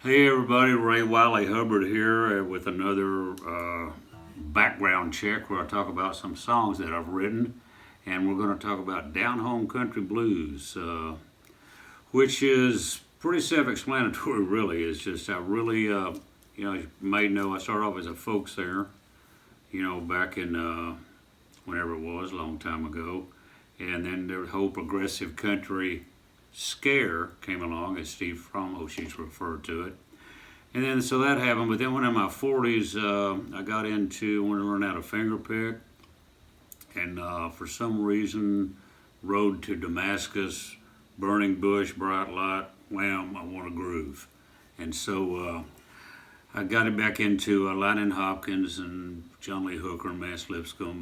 Hey everybody, Wylie Hubbard here with another background check where I talk about some songs that I've written, and we're going to talk about Down Home Country Blues, which is pretty self-explanatory. Really, it's just I really, you may know I started off as a folk singer, back in whenever it was, a long time ago, and then the whole progressive country scare came along, as Steve Fromo she's referred to it. And then so that happened, but then when in my 40s, I got into wanting to learn how to finger pick, and for some reason, road to Damascus, burning bush, bright light, wham! I want to groove, and so I got it back into Lightning Hopkins and John Lee Hooker and Mance Lipscomb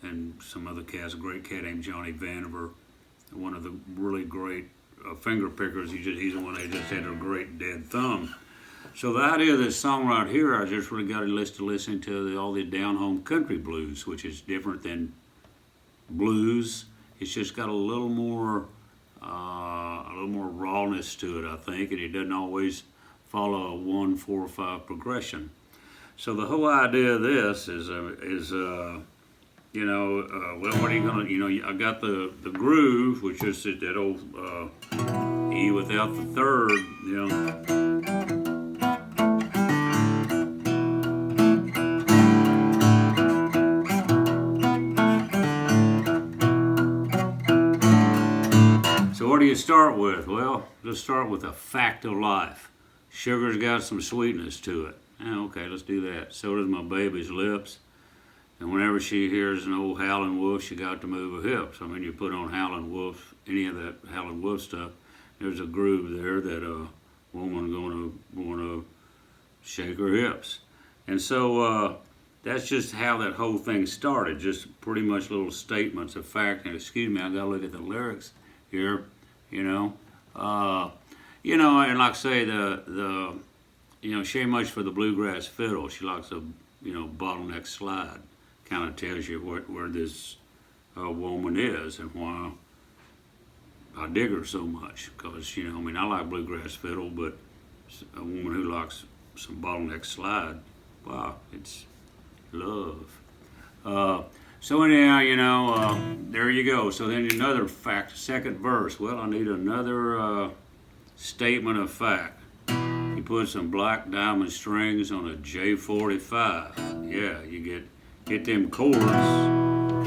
and some other cats. A great cat named Johnny Vandiver, one of the really great finger pickers. He's the one that just had a great dead thumb. So the idea of this song right here, I just really got a list to listen to all the down home country blues, which is different than blues. It's just got a little more rawness to it, I think, and it doesn't always follow a 1, 4, 5 progression. So the whole idea of this is well, what are you gonna, I got the groove, which is that old E without the third, So what do you start with? Well, let's start with a fact of life. Sugar's got some sweetness to it. Okay, let's do that. So does my baby's lips. And whenever she hears an old Howlin' Wolf, she got to move her hips. I mean, you put on Howlin' Wolf, any of that Howlin' Wolf stuff, there's a groove there that a woman gonna shake her hips. And so that's just how that whole thing started. Just pretty much little statements of fact. And excuse me, I gotta look at the lyrics here. And like I say, she ain't much for the bluegrass fiddle. She likes a bottleneck slide. Kind of tells you where this woman is and why I dig her so much. Because, I like bluegrass fiddle, but a woman who likes some bottleneck slide, wow, it's love. So anyhow, there you go. So then another fact, second verse. Well, I need another statement of fact. You put some black diamond strings on a J45. Yeah, you get them chords,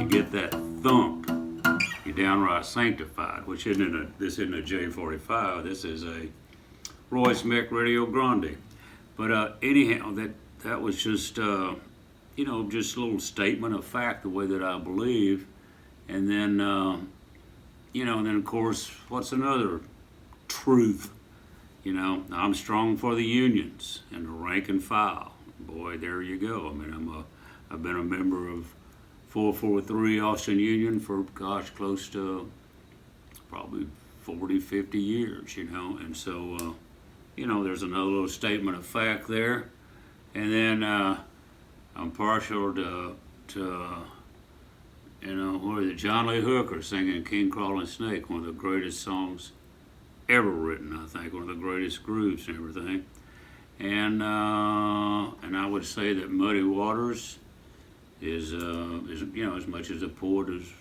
you get that thump. You're downright sanctified, which this isn't a J45. This is a Royce Mick Radio Grande. But anyhow, that was just just a little statement of fact, the way that I believe. And then and then of course, what's another truth? I'm strong for the unions and the rank and file. Boy, there you go. I mean, I've been a member of 443 Austin Union for, close to probably 40, 50 years, and so, there's another little statement of fact there. And then I'm partial to what is it, John Lee Hooker singing King Crawling Snake, one of the greatest songs ever written, I think, one of the greatest grooves and everything. And I would say that Muddy Waters is as much as a poet as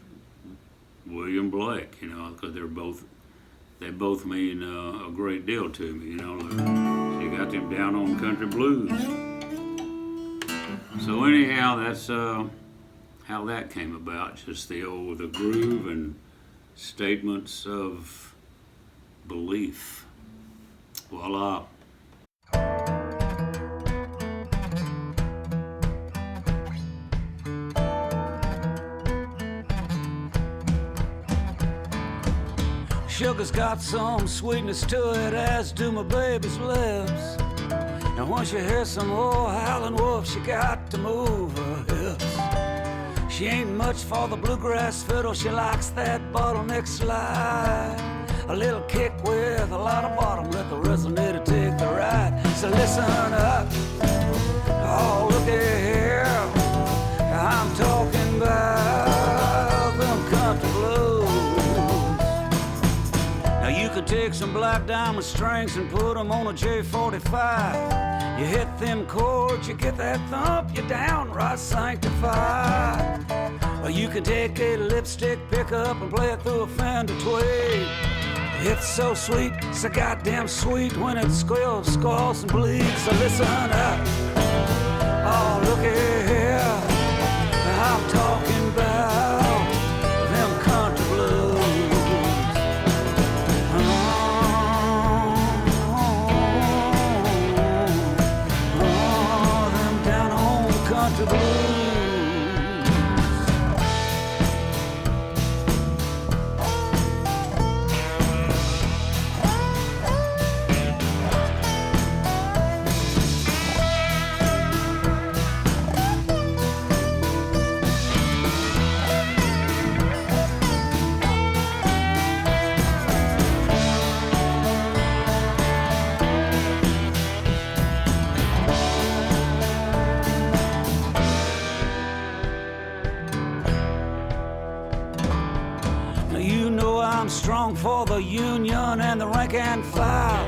William Blake, because they both mean a great deal to me, So you got them down on country blues. So anyhow, that's how that came about, just the groove and statements of belief. Voila. Sugar's got some sweetness to it, as do my baby's lips. And once you hear some old Howlin' Wolf, she got to move her hips. She ain't much for the bluegrass fiddle, she likes that bottleneck slide. A little kick with a lot of bottom, let the resonator take the ride. So listen up, oh look at here, I'm talking about them country blues. Now you could take some black got diamond strings and put them on a J45. You hit them chords, you get that thump, you're downright sanctified. Or you can take a lipstick pickup and play it through a Fender Tweed. It's so sweet, so goddamn sweet when it squeals, squalls, and bleeds. So listen up, oh looky here, I'm talking about them country blues. Them down home country blues. I'm strong for the union and the rank and file.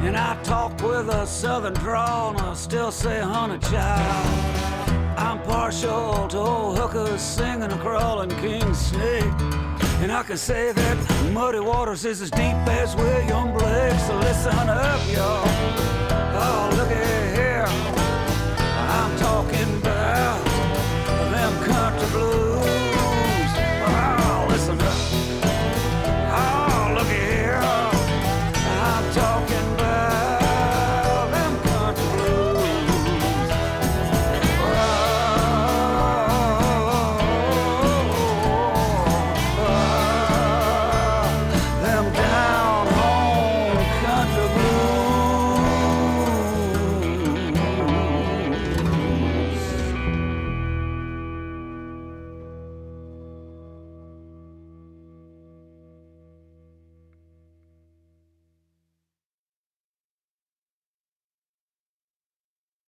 And I talk with a southern drawl and I still say honey child. I'm partial to old hookers singing and crawling king snake. And I can say that Muddy Waters is as deep as William Blake. So listen